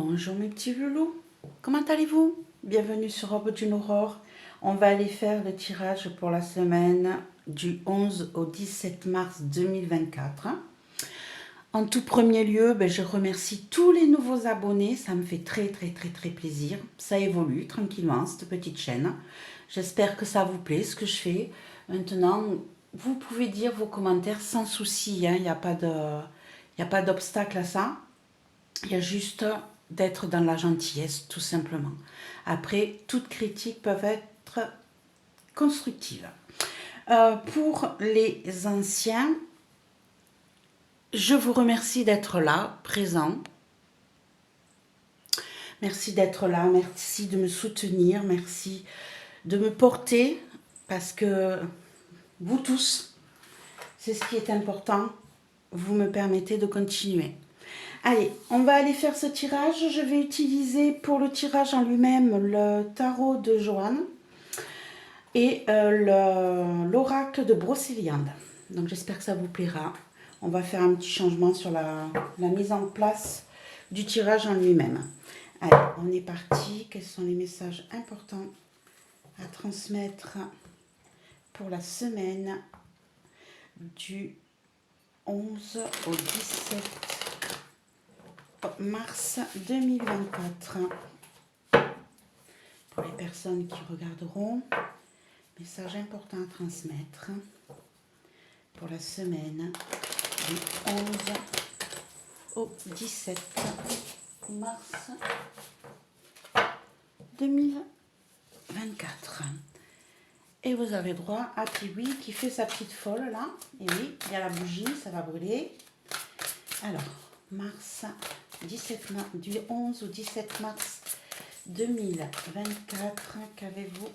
Bonjour mes petits loulous, comment allez-vous? Bienvenue sur Aube d'une Aurore. On va aller faire le tirage pour la semaine du 11 au 17 mars 2024. En tout premier lieu, je remercie tous les nouveaux abonnés, ça me fait très plaisir. Ça évolue tranquillement cette petite chaîne. J'espère que ça vous plaît ce que je fais. Maintenant, vous pouvez dire vos commentaires sans souci, il n'y a pas d'obstacle à ça. Il y a juste d'être dans la gentillesse, tout simplement. Après, toutes critiques peuvent être constructives. Pour les anciens, je vous remercie d'être là, présent. Merci d'être là, merci de me soutenir, merci de me porter, parce que vous tous, c'est ce qui est important, vous me permettez de continuer. Allez, on va aller faire ce tirage. Je vais utiliser pour le tirage en lui-même le tarot de Joanne et l'oracle de Brocéliande. Donc j'espère que ça vous plaira. On va faire un petit changement sur la mise en place du tirage en lui-même. Allez, on est parti. Quels sont les messages importants à transmettre pour la semaine du 11 au 17 mars 2024. Pour les personnes qui regarderont, message important à transmettre pour la semaine du 11 au 17 mars 2024. Et vous avez droit à Kiwi qui fait sa petite folle là. Et oui, il y a la bougie, ça va brûler. Alors, mars 17 mars, du 11 au 17 mars 2024, qu'avez-vous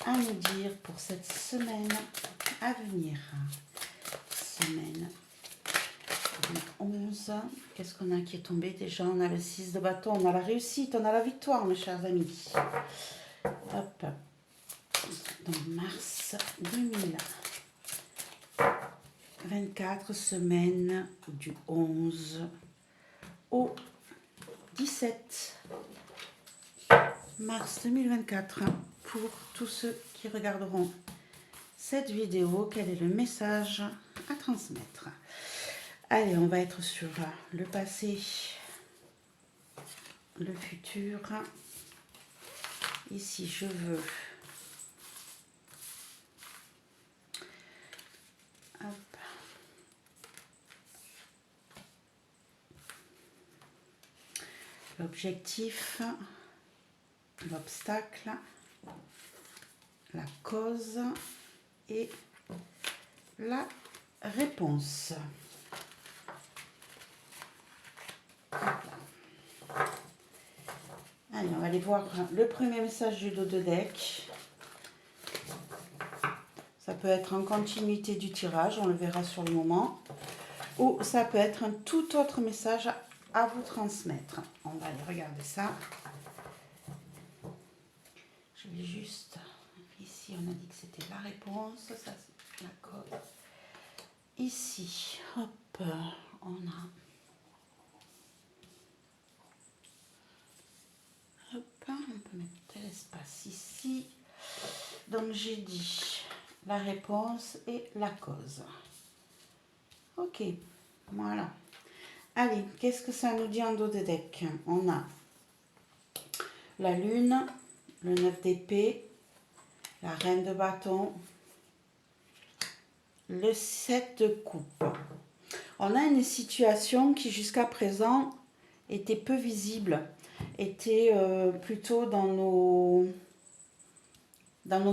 à nous dire pour cette semaine à venir? Semaine du 11, qu'est-ce qu'on a qui est tombé déjà? On a le 6 de bâton, on a la réussite, on a la victoire, mes chers amis. Hop, donc mars 2024, semaine du 11 au 17 mars 2024. Pour tous ceux qui regarderont cette vidéo, quel est le message à transmettre? Allez, on va être sur le passé, le futur. Ici, je veux l'objectif, l'obstacle, la cause et la réponse. Allez, on va aller voir le premier message du dos de deck. Ça peut être en continuité du tirage, on le verra sur le moment. Ou ça peut être un tout autre message à vous transmettre. On va aller regarder ça. Je vais juste... Ici, on a dit que c'était la réponse. Ça, c'est la cause. Ici, hop, on a... Hop, on peut mettre tel espace ici. Donc, j'ai dit la réponse et la cause. Ok, voilà. Allez, qu'est-ce que ça nous dit en dos de deck? On a la lune, le 9 d'épée, la reine de bâton, le 7 de coupe. On a une situation qui jusqu'à présent était peu visible, était plutôt dans nos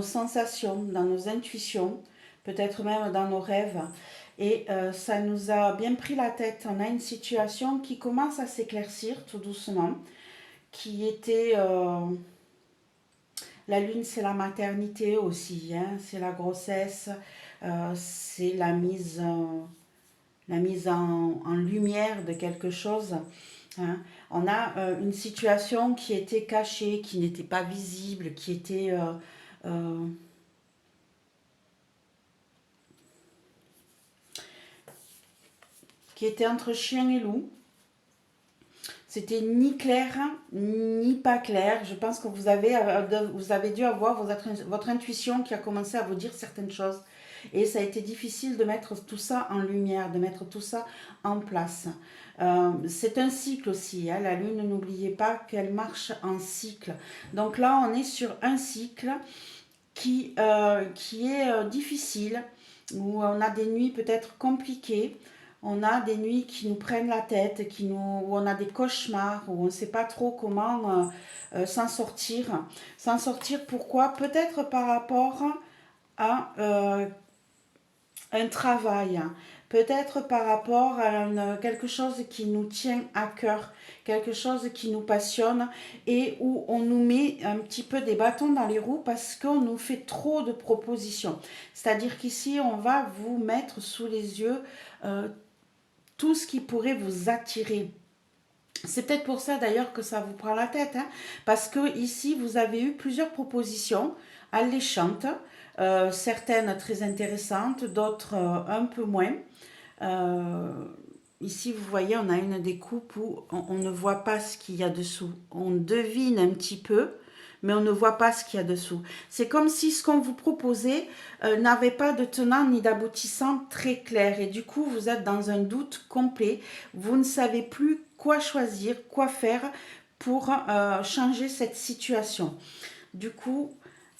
sensations, dans nos intuitions, peut-être même dans nos rêves. Et ça nous a bien pris la tête. On a une situation qui commence à s'éclaircir tout doucement, qui était... la lune, c'est la maternité aussi, hein, c'est la grossesse, c'est la mise en lumière de quelque chose. Hein. On a une situation qui était cachée, qui n'était pas visible, qui était... qui était entre chien et loup. C'était ni clair, ni pas clair. Je pense que vous avez dû avoir votre intuition qui a commencé à vous dire certaines choses. Et ça a été difficile de mettre tout ça en lumière, de mettre tout ça en place. C'est un cycle aussi, hein. La Lune, n'oubliez pas qu'elle marche en cycle. Donc là, on est sur un cycle qui est difficile, où on a des nuits peut-être compliquées, on a des nuits qui nous prennent la tête, où on a des cauchemars, où on ne sait pas trop comment s'en sortir. S'en sortir pourquoi? Peut-être par rapport à un travail, peut-être par rapport à quelque chose qui nous tient à cœur, quelque chose qui nous passionne et où on nous met un petit peu des bâtons dans les roues parce qu'on nous fait trop de propositions. C'est-à-dire qu'ici, on va vous mettre sous les yeux tout ce qui pourrait vous attirer. C'est peut-être pour ça d'ailleurs que ça vous prend la tête, hein, parce que ici vous avez eu plusieurs propositions alléchantes, certaines très intéressantes, d'autres un peu moins. Euh, Ici vous voyez, on a une découpe où on ne voit pas ce qu'il y a dessous. On devine un petit peu, mais on ne voit pas ce qu'il y a dessous. C'est comme si ce qu'on vous proposait n'avait pas de tenant ni d'aboutissant très clair. Et du coup, vous êtes dans un doute complet. Vous ne savez plus quoi choisir, quoi faire pour changer cette situation. Du coup,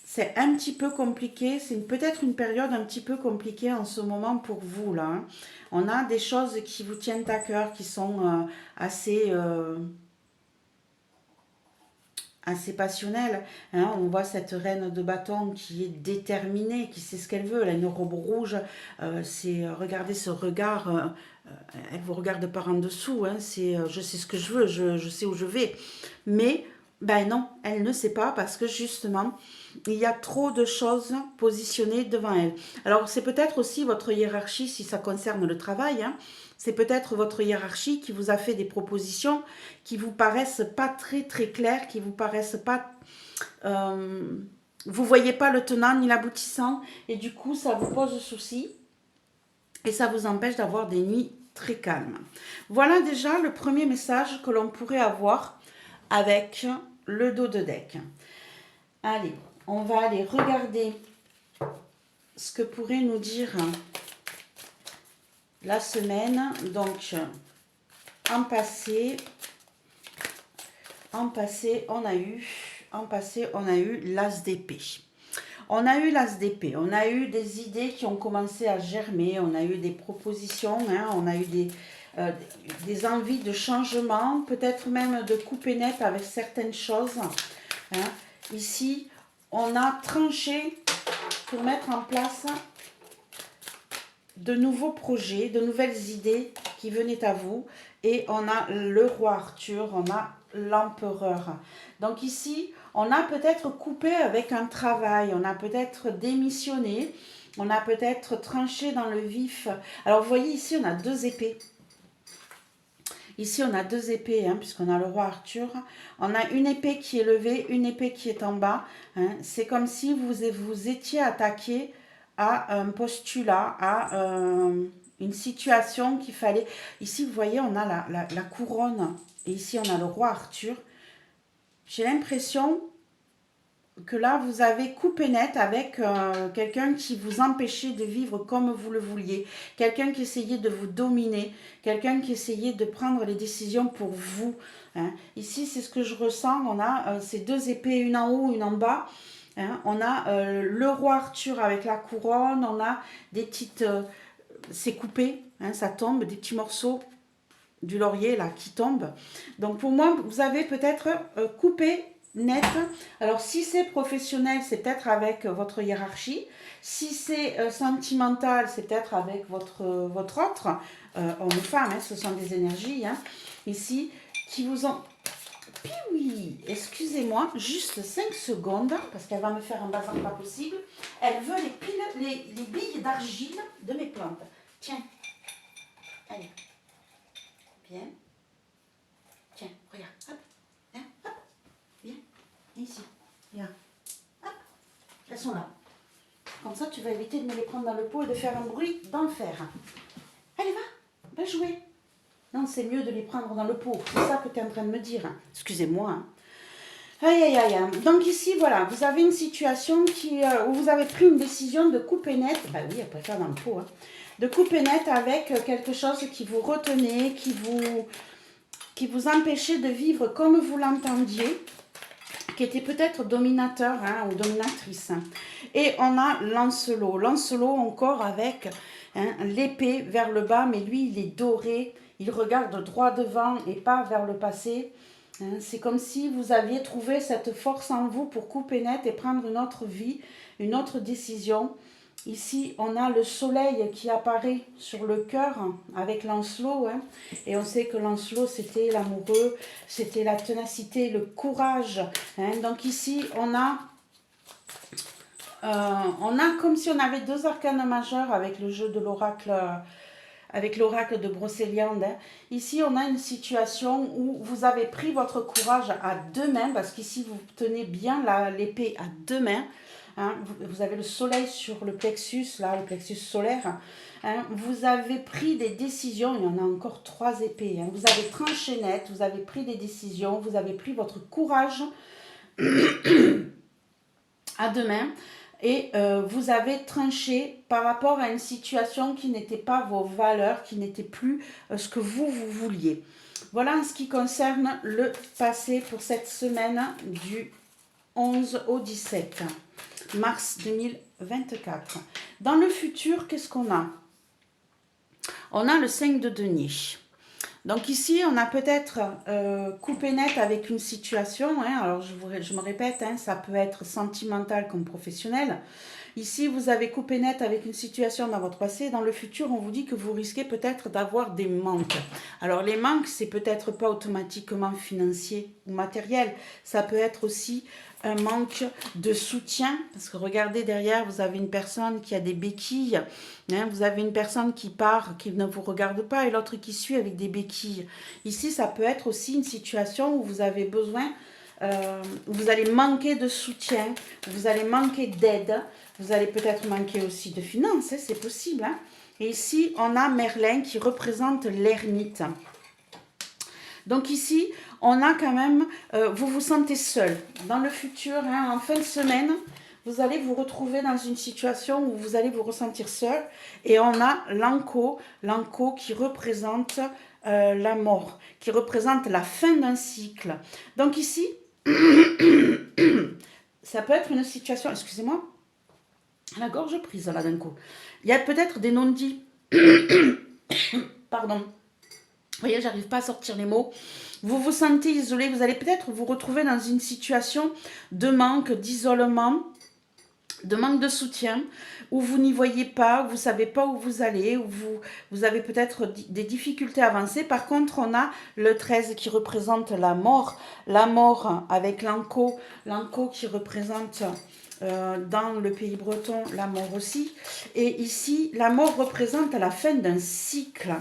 c'est un petit peu compliqué. C'est peut-être une période un petit peu compliquée en ce moment pour vous, là, hein. On a des choses qui vous tiennent à cœur, qui sont assez passionnelle, hein. On voit cette reine de bâton qui est déterminée, qui sait ce qu'elle veut. Elle a une robe rouge. Regardez ce regard. Elle vous regarde par en dessous, hein. Je sais ce que je veux, je sais où je vais. Mais ben non, elle ne sait pas parce que justement, il y a trop de choses positionnées devant elle. Alors c'est peut-être aussi votre hiérarchie si ça concerne le travail, hein. C'est peut-être votre hiérarchie qui vous a fait des propositions qui vous paraissent pas très très claires, qui vous paraissent pas... vous voyez pas le tenant ni l'aboutissant et du coup ça vous pose souci et ça vous empêche d'avoir des nuits très calmes. Voilà déjà le premier message que l'on pourrait avoir avec le dos de deck. Allez, on va aller regarder ce que pourrait nous dire la semaine. Donc, en passé, on a eu l'as d'épée. On a eu l'as d'épée, on a eu des idées qui ont commencé à germer, on a eu des propositions, hein, on a eu des envies de changement, peut-être même de couper net avec certaines choses, hein. Ici, on a tranché pour mettre en place de nouveaux projets, de nouvelles idées qui venaient à vous. Et on a le roi Arthur, on a l'empereur. Donc ici, on a peut-être coupé avec un travail, on a peut-être démissionné, on a peut-être tranché dans le vif. Alors vous voyez ici, on a deux épées. Ici, on a deux épées, hein, puisqu'on a le roi Arthur. On a une épée qui est levée, une épée qui est en bas, hein. C'est comme si vous étiez attaqué à un postulat, à une situation qu'il fallait... Ici, vous voyez, on a la couronne. Et ici, on a le roi Arthur. J'ai l'impression que là, vous avez coupé net avec quelqu'un qui vous empêchait de vivre comme vous le vouliez, quelqu'un qui essayait de vous dominer, quelqu'un qui essayait de prendre les décisions pour vous, hein. Ici, c'est ce que je ressens. On a ces deux épées, une en haut, une en bas, hein. On a le roi Arthur avec la couronne, on a des petites... c'est coupé, hein, ça tombe, des petits morceaux du laurier là qui tombent. Donc pour moi, vous avez peut-être coupé net. Alors si c'est professionnel, c'est peut-être avec votre hiérarchie. Si c'est sentimental, c'est peut-être avec votre autre homme ou femme, hein, ce sont des énergies, hein, ici qui vous ont... Puis oui, excusez-moi, juste 5 secondes, parce qu'elle va me faire un bazar pas possible. Elle veut les billes d'argile de mes plantes. Tiens, allez, bien. Tiens, regarde, hop, hein, hop, viens, ici, viens, hop, elles sont là. Comme ça, tu vas éviter de me les prendre dans le pot et de faire un bruit d'enfer. Allez, va jouer. Non, finalement, c'est mieux de les prendre dans le pot. C'est ça que tu es en train de me dire. Excusez-moi. Hein. Aïe, aïe, aïe. Donc ici, voilà, vous avez une situation où vous avez pris une décision de couper net. Bah oui, elle préfère dans le pot. Hein, de couper net avec quelque chose qui vous retenait, qui vous empêchait de vivre comme vous l'entendiez, qui était peut-être dominateur hein, ou dominatrice. Et on a Lancelot. Lancelot encore avec hein, l'épée vers le bas, mais lui, il est doré. Il regarde droit devant et pas vers le passé. Hein, c'est comme si vous aviez trouvé cette force en vous pour couper net et prendre une autre vie, une autre décision. Ici, on a le soleil qui apparaît sur le cœur avec Lancelot. Hein, et on sait que Lancelot, c'était l'amoureux, c'était la ténacité, le courage. Hein, donc ici, on a comme si on avait deux arcanes majeurs avec le jeu de l'oracle, avec l'oracle de Brocéliande. Hein. Ici, on a une situation où vous avez pris votre courage à deux mains, parce qu'ici, vous tenez bien l'épée à deux mains. Hein, vous avez le soleil sur le plexus, là, le plexus solaire. Hein, vous avez pris des décisions, il y en a encore 3 épées. Hein, vous avez tranché net, vous avez pris des décisions, vous avez pris votre courage à deux mains. Et vous avez tranché par rapport à une situation qui n'était pas vos valeurs, qui n'était plus ce que vous vouliez. Voilà en ce qui concerne le passé pour cette semaine du 11 au 17 mars 2024. Dans le futur, qu'est-ce qu'on a? On a le 5 de denier. Donc ici, on a peut-être coupé net avec une situation. Hein, alors, je me répète, hein, ça peut être sentimental comme professionnel. Ici, vous avez coupé net avec une situation dans votre passé. Dans le futur, on vous dit que vous risquez peut-être d'avoir des manques. Alors, les manques, c'est peut-être pas automatiquement financier ou matériel. Ça peut être aussi un manque de soutien, parce que regardez derrière, vous avez une personne qui a des béquilles, hein, vous avez une personne qui part, qui ne vous regarde pas, et l'autre qui suit avec des béquilles. Ici, ça peut être aussi une situation où vous avez besoin, vous allez manquer de soutien, vous allez manquer d'aide, vous allez peut-être manquer aussi de finances, hein, c'est possible. Hein. Et ici, on a Merlin qui représente l'ermite. Donc ici, on a quand même, vous vous sentez seul. Dans le futur, hein, en fin de semaine, vous allez vous retrouver dans une situation où vous allez vous ressentir seul. Et on a l'Anko qui représente la mort, qui représente la fin d'un cycle. Donc ici, ça peut être une situation, excusez-moi, la gorge prise là d'un coup. Il y a peut-être des non-dits. Pardon. Vous voyez, j'arrive pas à sortir les mots. Vous vous sentez isolé, vous allez peut-être vous retrouver dans une situation de manque, d'isolement, de manque de soutien, où vous n'y voyez pas, où vous ne savez pas où vous allez, où vous avez peut-être des difficultés à avancer. Par contre, on a le 13 qui représente la mort avec l'Anko qui représente dans le pays breton la mort aussi. Et ici, la mort représente la fin d'un cycle.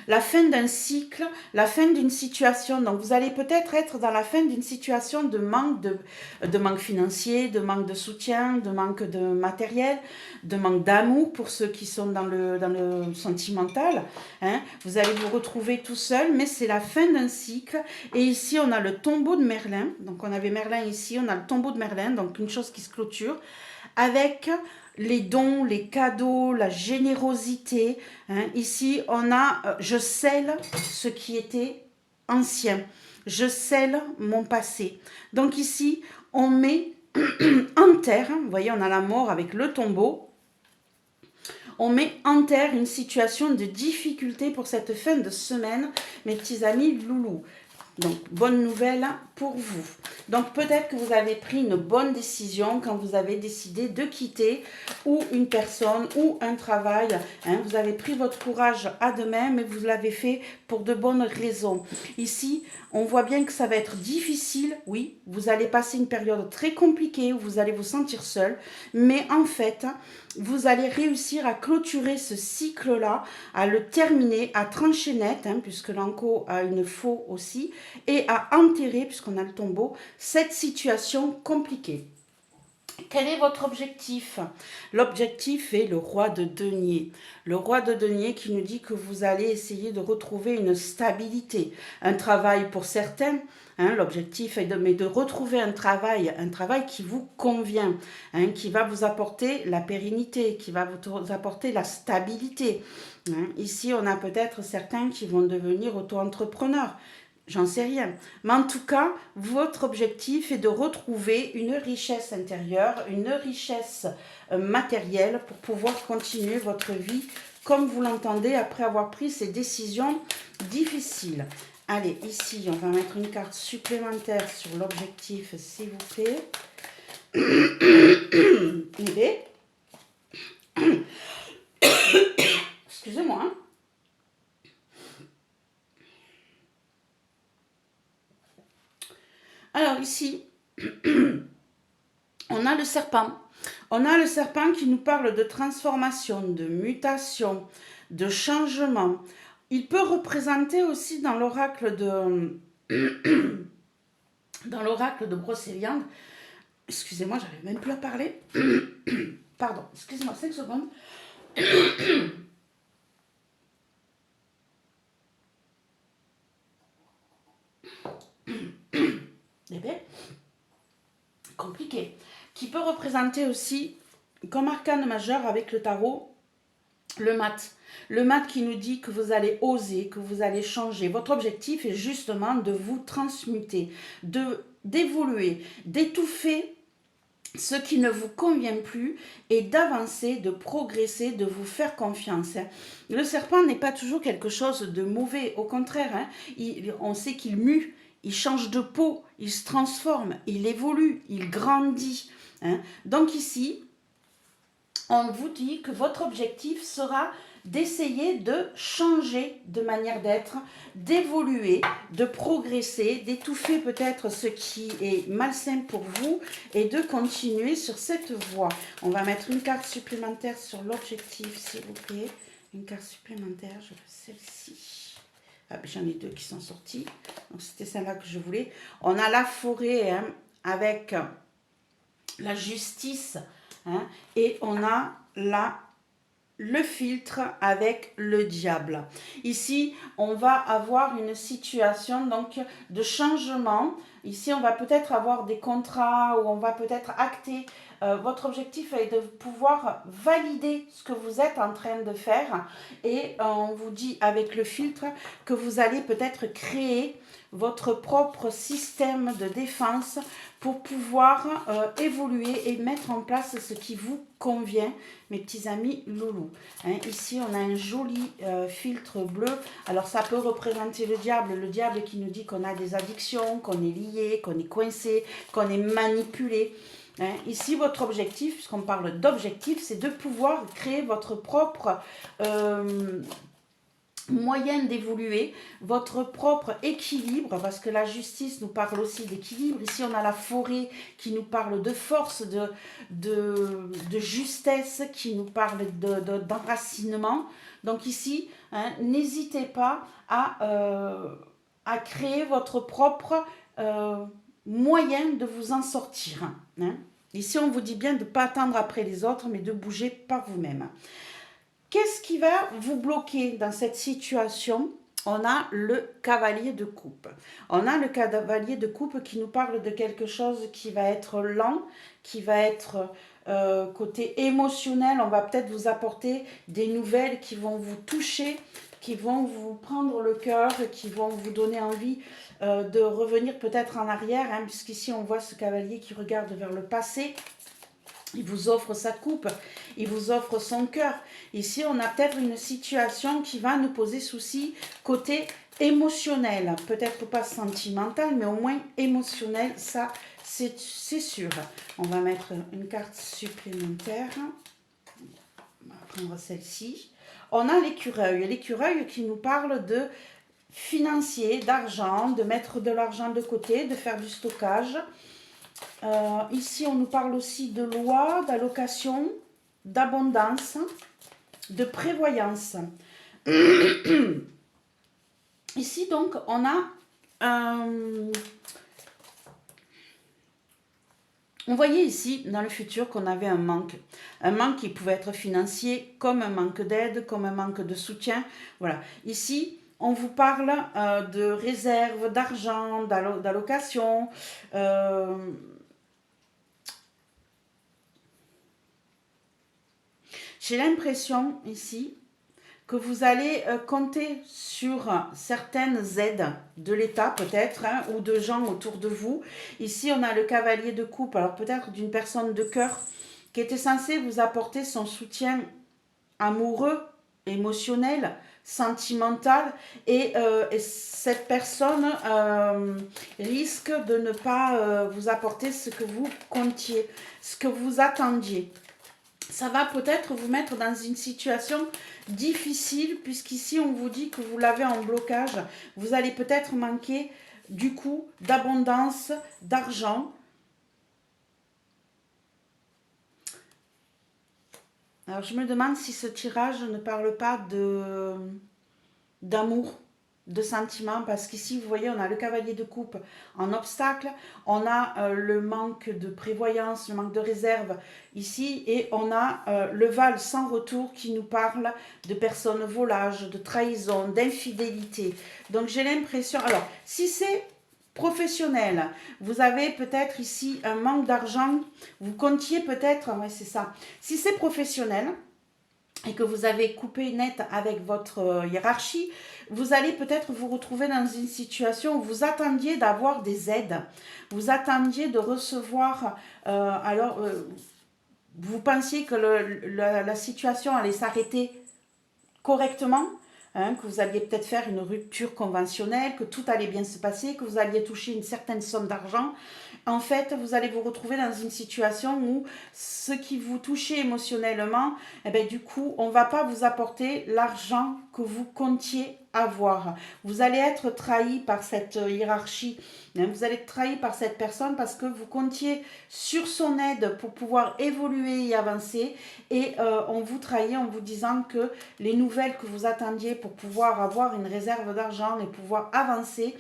La fin d'un cycle, la fin d'une situation. Donc, vous allez peut-être être dans la fin d'une situation de manque financier, de manque de soutien, de manque de matériel, de manque d'amour pour ceux qui sont dans le sentimental. Hein. Vous allez vous retrouver tout seul, mais c'est la fin d'un cycle. Et ici, on a le tombeau de Merlin. Donc, on avait Merlin ici, on a le tombeau de Merlin, donc une chose qui se clôture, avec les dons, les cadeaux, la générosité. Hein. Ici, on a je scelle ce qui était ancien. Je scelle mon passé. Donc ici, on met en terre, vous voyez, on a la mort avec le tombeau. On met en terre une situation de difficulté pour cette fin de semaine, mes petits amis loulous. Donc, bonne nouvelle pour vous. Donc, peut-être que vous avez pris une bonne décision quand vous avez décidé de quitter ou une personne ou un travail. Hein. Vous avez pris votre courage à deux mains, mais vous l'avez fait pour de bonnes raisons. Ici, on voit bien que ça va être difficile. Oui, vous allez passer une période très compliquée où vous allez vous sentir seul. Mais en fait, vous allez réussir à clôturer ce cycle-là, à le terminer, à trancher net, hein, puisque l'Anko a une faux aussi, et à enterrer, puisqu'on a le tombeau, cette situation compliquée. Quel est votre objectif? L'objectif est le roi de denier. Le roi de denier qui nous dit que vous allez essayer de retrouver une stabilité. Un travail pour certains, hein, l'objectif est de retrouver un travail qui vous convient, hein, qui va vous apporter la pérennité, qui va vous apporter la stabilité. Hein. Ici, on a peut-être certains qui vont devenir auto-entrepreneurs. J'en sais rien. Mais en tout cas, votre objectif est de retrouver une richesse intérieure, une richesse matérielle pour pouvoir continuer votre vie comme vous l'entendez après avoir pris ces décisions difficiles. Allez, ici, on va mettre une carte supplémentaire sur l'objectif, s'il vous plaît. Il est... Excusez-moi, hein. Alors ici, on a le serpent. On a le serpent qui nous parle de transformation, de mutation, de changement. Il peut représenter aussi dans l'oracle de Brocéliande. Excusez-moi, j'arrive même plus à parler. Pardon, excusez-moi 5 secondes. Eh bien, compliqué. Qui peut représenter aussi, comme arcane majeur avec le tarot, le mat. Le mat qui nous dit que vous allez oser, que vous allez changer. Votre objectif est justement de vous transmuter, d'évoluer, d'étouffer ce qui ne vous convient plus et d'avancer, de progresser, de vous faire confiance. Le serpent n'est pas toujours quelque chose de mauvais, au contraire, hein, on sait qu'il mue, il change de peau, il se transforme, il évolue, il grandit. Hein. Donc ici, on vous dit que votre objectif sera d'essayer de changer de manière d'être, d'évoluer, de progresser, d'étouffer peut-être ce qui est malsain pour vous et de continuer sur cette voie. On va mettre une carte supplémentaire sur l'objectif, s'il vous plaît. Une carte supplémentaire, je veux celle-ci. Ah, j'en ai deux qui sont sortis. Donc c'était celle-là que je voulais. On a la forêt hein, avec la justice hein, et on a le filtre avec le diable. Ici, on va avoir une situation donc de changement. Ici, on va peut-être avoir des contrats ou on va peut-être acter. Votre objectif est de pouvoir valider ce que vous êtes en train de faire et on vous dit avec le filtre que vous allez peut-être créer votre propre système de défense pour pouvoir évoluer et mettre en place ce qui vous convient, mes petits amis loulous. Hein, ici, on a un joli filtre bleu. Alors, ça peut représenter le diable qui nous dit qu'on a des addictions, qu'on est lié, qu'on est coincé, qu'on est manipulé. Hein, ici, votre objectif, puisqu'on parle d'objectif, c'est de pouvoir créer votre propre moyen d'évoluer, votre propre équilibre, parce que la justice nous parle aussi d'équilibre. Ici, on a la forêt qui nous parle de force, de justesse, qui nous parle d'enracinement. Donc ici, hein, n'hésitez pas à créer votre propre moyen de vous en sortir. Hein. Ici, on vous dit bien de ne pas attendre après les autres, mais de bouger par vous-même. Qu'est-ce qui va vous bloquer dans cette situation? On a le cavalier de coupe. On a le cavalier de coupe qui nous parle de quelque chose qui va être lent, qui va être côté émotionnel. On va peut-être vous apporter des nouvelles qui vont vous toucher, qui vont vous prendre le cœur, qui vont vous donner envie de revenir peut-être en arrière, hein, puisqu'ici on voit ce cavalier qui regarde vers le passé. Il vous offre sa coupe, il vous offre son cœur. Ici, on a peut-être une situation qui va nous poser souci côté émotionnel. Peut-être pas sentimental, mais au moins émotionnel, ça c'est sûr. On va mettre une carte supplémentaire. On va prendre celle-ci. On a l'écureuil. L'écureuil qui nous parle de financier, d'argent, de mettre de l'argent de côté, de faire du stockage. Ici, on nous parle aussi de loi, d'allocation, d'abondance, de prévoyance. Ici, donc, on a On voyait ici, dans le futur, qu'on avait un manque. Un manque qui pouvait être financier, comme un manque d'aide, comme un manque de soutien. Voilà. Ici, on vous parle de réserve, d'argent, d'allocation. J'ai l'impression ici que vous allez compter sur certaines aides de l'État peut-être, hein, ou de gens autour de vous. Ici, on a le cavalier de coupe, alors peut-être d'une personne de cœur qui était censée vous apporter son soutien amoureux, émotionnel, sentimental, et cette personne risque de ne pas vous apporter ce que vous comptiez, ce que vous attendiez. Ça va peut-être vous mettre dans une situation difficile, puisqu'ici on vous dit que vous l'avez en blocage. Vous allez peut-être manquer du coup d'abondance, d'argent. Alors je me demande si ce tirage ne parle pas d'amour, de sentiments, parce qu'ici vous voyez on a le cavalier de coupe en obstacle, on a le manque de prévoyance, le manque de réserve ici, et on a le Val sans retour qui nous parle de personnes volages, de trahison, d'infidélité. Donc j'ai l'impression, alors si c'est professionnel, vous avez peut-être ici un manque d'argent, vous comptiez peut-être, ouais c'est ça, si c'est professionnel, et que vous avez coupé net avec votre hiérarchie, vous allez peut-être vous retrouver dans une situation où vous attendiez d'avoir des aides, vous attendiez de recevoir, vous pensiez que la situation allait s'arrêter correctement, hein, que vous alliez peut-être faire une rupture conventionnelle, que tout allait bien se passer, que vous alliez toucher une certaine somme d'argent. En fait, vous allez vous retrouver dans une situation où ce qui vous touchait émotionnellement, eh bien, du coup, on ne va pas vous apporter l'argent que vous comptiez avoir. Vous allez être trahi par cette hiérarchie, hein, vous allez être trahi par cette personne parce que vous comptiez sur son aide pour pouvoir évoluer et avancer, et on vous trahit en vous disant que les nouvelles que vous attendiez pour pouvoir avoir une réserve d'argent et pouvoir avancer,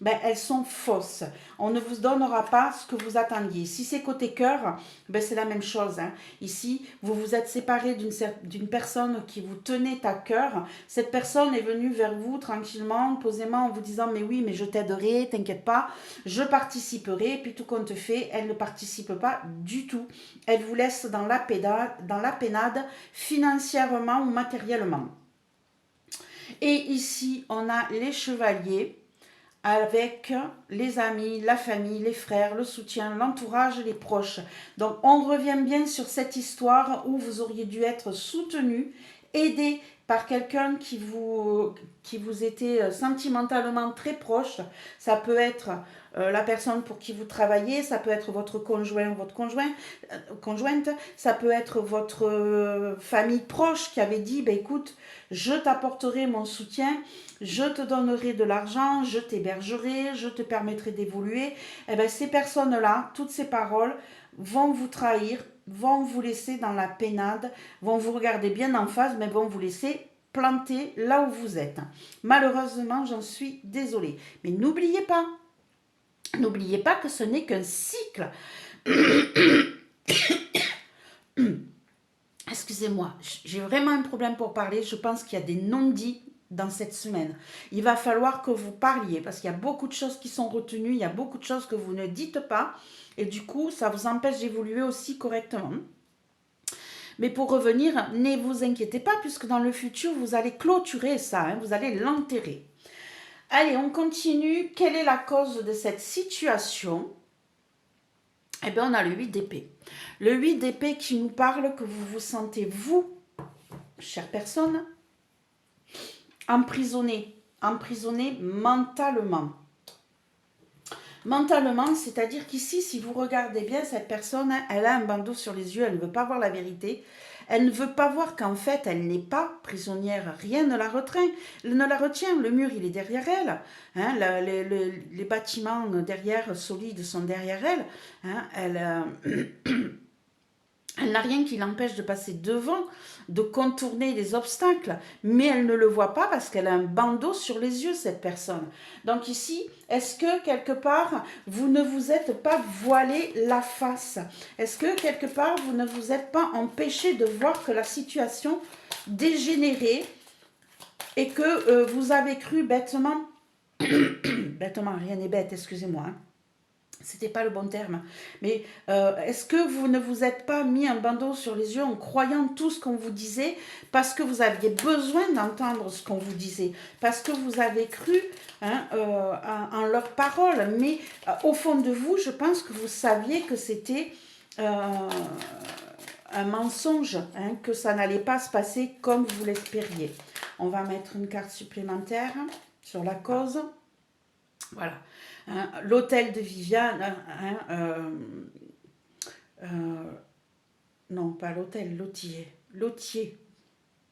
ben, elles sont fausses. On ne vous donnera pas ce que vous attendiez. Si c'est côté cœur, ben, c'est la même chose, hein. Ici, vous vous êtes séparé d'une personne qui vous tenait à cœur. Cette personne est venue vers vous tranquillement, posément, en vous disant « mais oui, mais je t'aiderai, t'inquiète pas, je participerai ». Et puis tout compte fait, elle ne participe pas du tout. Elle vous laisse dans la pénade financièrement ou matériellement. Et ici, on a les chevaliers avec les amis, la famille, les frères, le soutien, l'entourage, les proches. Donc on revient bien sur cette histoire où vous auriez dû être soutenu, aidé par quelqu'un qui vous était sentimentalement très proche. Ça peut être la personne pour qui vous travaillez, ça peut être votre conjoint ou votre conjointe, ça peut être votre famille proche qui avait dit, écoute, je t'apporterai mon soutien, je te donnerai de l'argent, je t'hébergerai, je te permettrai d'évoluer. Eh bien, ces personnes-là, toutes ces paroles vont vous trahir, vont vous laisser dans la pénade, vont vous regarder bien en face, mais vont vous laisser planter là où vous êtes. Malheureusement, j'en suis désolée. Mais n'oubliez pas que ce n'est qu'un cycle. Excusez-moi, j'ai vraiment un problème pour parler. Je pense qu'il y a des non-dits dans cette semaine. Il va falloir que vous parliez parce qu'il y a beaucoup de choses qui sont retenues, il y a beaucoup de choses que vous ne dites pas et du coup, ça vous empêche d'évoluer aussi correctement. Mais pour revenir, ne vous inquiétez pas puisque dans le futur, vous allez clôturer ça, hein, vous allez l'enterrer. Allez, on continue. Quelle est la cause de cette situation ? Eh bien, on a le 8 d'épée. Le 8 d'épée qui nous parle que vous vous sentez, vous, chère personne, emprisonné mentalement. Mentalement, c'est-à-dire qu'ici, si vous regardez bien, cette personne, elle a un bandeau sur les yeux, elle ne veut pas voir la vérité. Elle ne veut pas voir qu'en fait, elle n'est pas prisonnière. Rien ne la retient. Le mur, il est derrière elle. Hein, les bâtiments derrière, solides, sont derrière elle. Hein, Elle n'a rien qui l'empêche de passer devant, de contourner les obstacles, mais elle ne le voit pas parce qu'elle a un bandeau sur les yeux, cette personne. Donc ici, est-ce que quelque part, vous ne vous êtes pas voilé la face? Est-ce que quelque part, vous ne vous êtes pas empêché de voir que la situation dégénérait et que vous avez cru bêtement, bêtement, rien n'est bête, excusez-moi, hein. C'était pas le bon terme. Mais est-ce que vous ne vous êtes pas mis un bandeau sur les yeux en croyant tout ce qu'on vous disait parce que vous aviez besoin d'entendre ce qu'on vous disait, parce que vous avez cru hein, en leurs paroles, mais au fond de vous, je pense que vous saviez que c'était un mensonge, hein, que ça n'allait pas se passer comme vous l'espériez. On va mettre une carte supplémentaire sur la cause. Voilà. Hein, l'hôtel de Viviane, non pas l'hôtel, Lotier,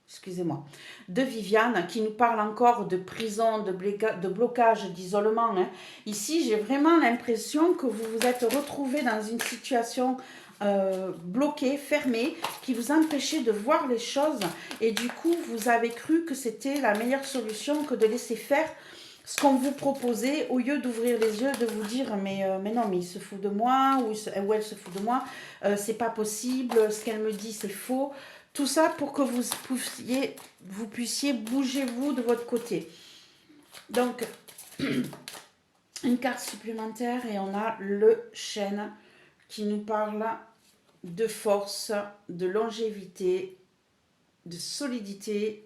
excusez-moi, de Viviane, qui nous parle encore de prison, de blocage, d'isolement. Hein. Ici, j'ai vraiment l'impression que vous vous êtes retrouvé dans une situation bloquée, fermée, qui vous empêchait de voir les choses. Et du coup, vous avez cru que c'était la meilleure solution que de laisser faire ce qu'on vous proposait, au lieu d'ouvrir les yeux, de vous dire mais non, mais il se fout de moi, ou elle se fout de moi, c'est pas possible, ce qu'elle me dit c'est faux. Tout ça pour que vous puissiez bouger vous de votre côté. Donc, une carte supplémentaire et on a le chêne qui nous parle de force, de longévité, de solidité.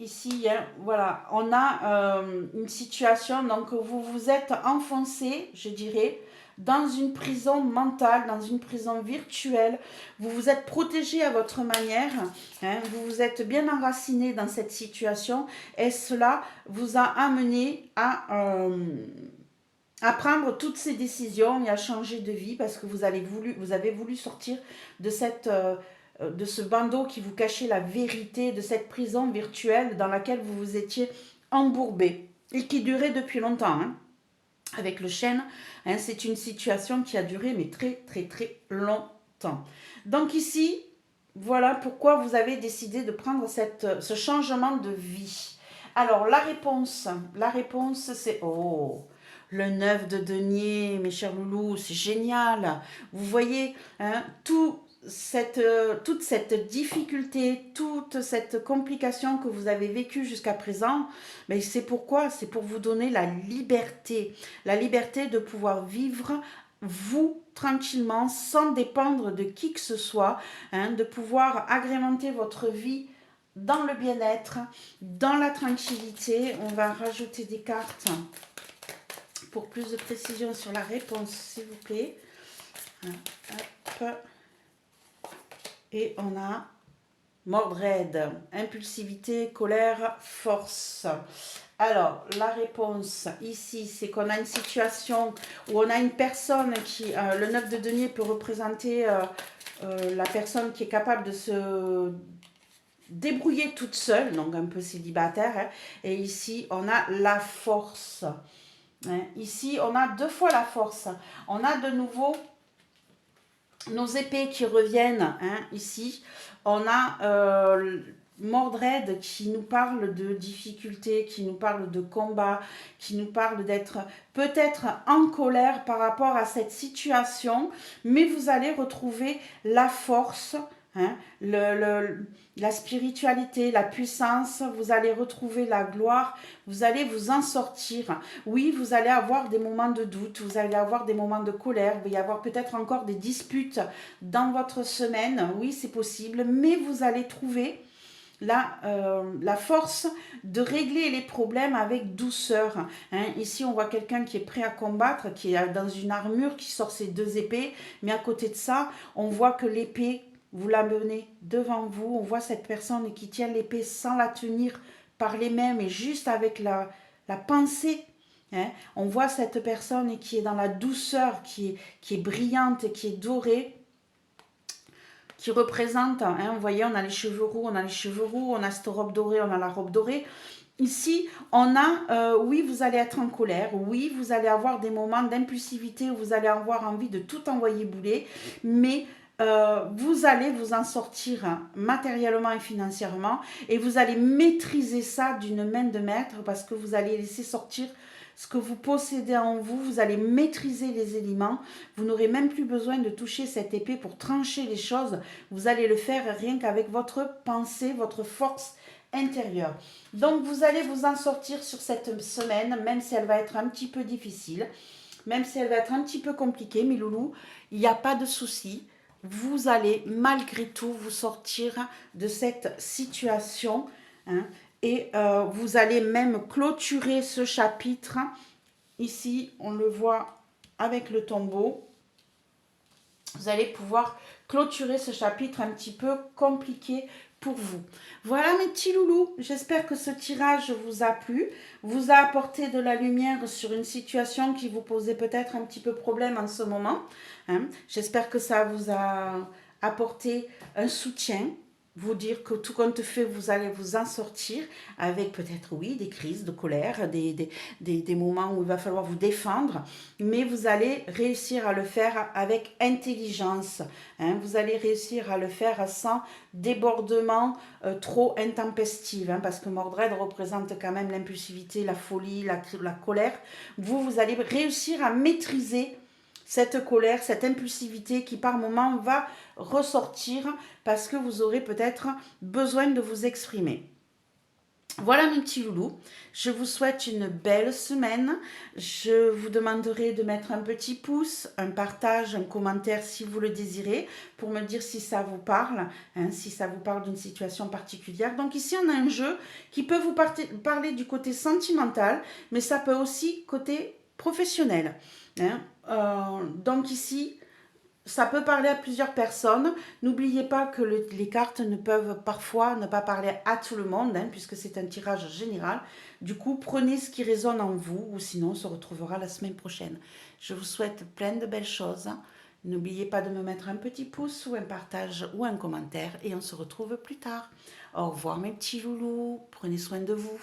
Ici, hein, voilà, on a une situation, donc vous vous êtes enfoncé, je dirais, dans une prison mentale, dans une prison virtuelle. Vous vous êtes protégé à votre manière, hein, vous vous êtes bien enraciné dans cette situation et cela vous a amené à prendre toutes ces décisions et à changer de vie parce que vous avez voulu sortir de de ce bandeau qui vous cachait la vérité, de cette prison virtuelle dans laquelle vous vous étiez embourbé et qui durait depuis longtemps. Hein. Avec le chêne, hein, c'est une situation qui a duré mais très très très longtemps. Donc ici, voilà pourquoi vous avez décidé de prendre ce changement de vie. Alors la réponse c'est oh, le 9 de denier, mes chers loulous, c'est génial. Vous voyez, hein, toute cette difficulté, toute cette complication que vous avez vécue jusqu'à présent, mais c'est pourquoi? C'est pour vous donner la liberté de pouvoir vivre vous tranquillement, sans dépendre de qui que ce soit, hein, de pouvoir agrémenter votre vie dans le bien-être, dans la tranquillité. On va rajouter des cartes pour plus de précision sur la réponse, s'il vous plaît. Hop. Et on a Mordred, impulsivité, colère, force. Alors, la réponse ici, c'est qu'on a une situation où on a une personne qui, le 9 de denier peut représenter la personne qui est capable de se débrouiller toute seule, donc un peu célibataire. Hein. Et ici, on a la force. Hein. Ici, on a deux fois la force. On a de nouveau nos épées qui reviennent, hein, ici. On a Mordred qui nous parle de difficultés, qui nous parle de combat, qui nous parle d'être peut-être en colère par rapport à cette situation, mais vous allez retrouver la force, hein, la spiritualité, la puissance, vous allez retrouver la gloire, vous allez vous en sortir. Oui, vous allez avoir des moments de doute, vous allez avoir des moments de colère, il va y avoir peut-être encore des disputes dans votre semaine, oui c'est possible, mais vous allez trouver la force de régler les problèmes avec douceur. Hein. Ici, on voit quelqu'un qui est prêt à combattre, qui est dans une armure, qui sort ses deux épées, mais à côté de ça, on voit que l'épée, vous la menez devant vous, on voit cette personne qui tient l'épée sans la tenir par les mains, mais juste avec la pensée. Hein. On voit cette personne qui est dans la douceur, qui est brillante, qui est dorée, qui représente, hein, vous voyez, on a les cheveux roux, on a cette robe dorée, on a la robe dorée. Ici, on a, oui, vous allez être en colère, oui, vous allez avoir des moments d'impulsivité où vous allez avoir envie de tout envoyer bouler, mais vous allez vous en sortir matériellement et financièrement et vous allez maîtriser ça d'une main de maître parce que vous allez laisser sortir ce que vous possédez en vous, vous allez maîtriser les éléments, vous n'aurez même plus besoin de toucher cette épée pour trancher les choses, vous allez le faire rien qu'avec votre pensée, votre force intérieure. Donc vous allez vous en sortir sur cette semaine, même si elle va être un petit peu difficile, même si elle va être un petit peu compliquée, mes loulous, il n'y a pas de souci. Vous allez malgré tout vous sortir de cette situation, hein, et vous allez même clôturer ce chapitre. Ici, on le voit avec le tombeau. Vous allez pouvoir clôturer ce chapitre un petit peu compliqué pour vous. Voilà mes petits loulous, j'espère que ce tirage vous a plu, vous a apporté de la lumière sur une situation qui vous posait peut-être un petit peu problème en ce moment. Hein. J'espère que ça vous a apporté un soutien, vous dire que tout compte fait, vous allez vous en sortir avec peut-être, oui, des crises de colère, des moments où il va falloir vous défendre, mais vous allez réussir à le faire avec intelligence. Hein. Vous allez réussir à le faire sans débordement trop intempestif, hein, parce que Mordred représente quand même l'impulsivité, la folie, la colère. Vous allez réussir à maîtriser cette colère, cette impulsivité qui par moment va ressortir parce que vous aurez peut-être besoin de vous exprimer. Voilà mes petits loulous, je vous souhaite une belle semaine. Je vous demanderai de mettre un petit pouce, un partage, un commentaire si vous le désirez pour me dire si ça vous parle, hein, si ça vous parle d'une situation particulière. Donc ici on a un jeu qui peut vous parler du côté sentimental, mais ça peut aussi côté professionnel. Hein. Donc ici, ça peut parler à plusieurs personnes. N'oubliez pas que les cartes ne peuvent parfois ne pas parler à tout le monde, hein, puisque c'est un tirage général. Du coup, prenez ce qui résonne en vous, ou sinon on se retrouvera la semaine prochaine. Je vous souhaite plein de belles choses. N'oubliez pas de me mettre un petit pouce ou un partage ou un commentaire et on se retrouve plus tard. Au revoir mes petits loulous, prenez soin de vous.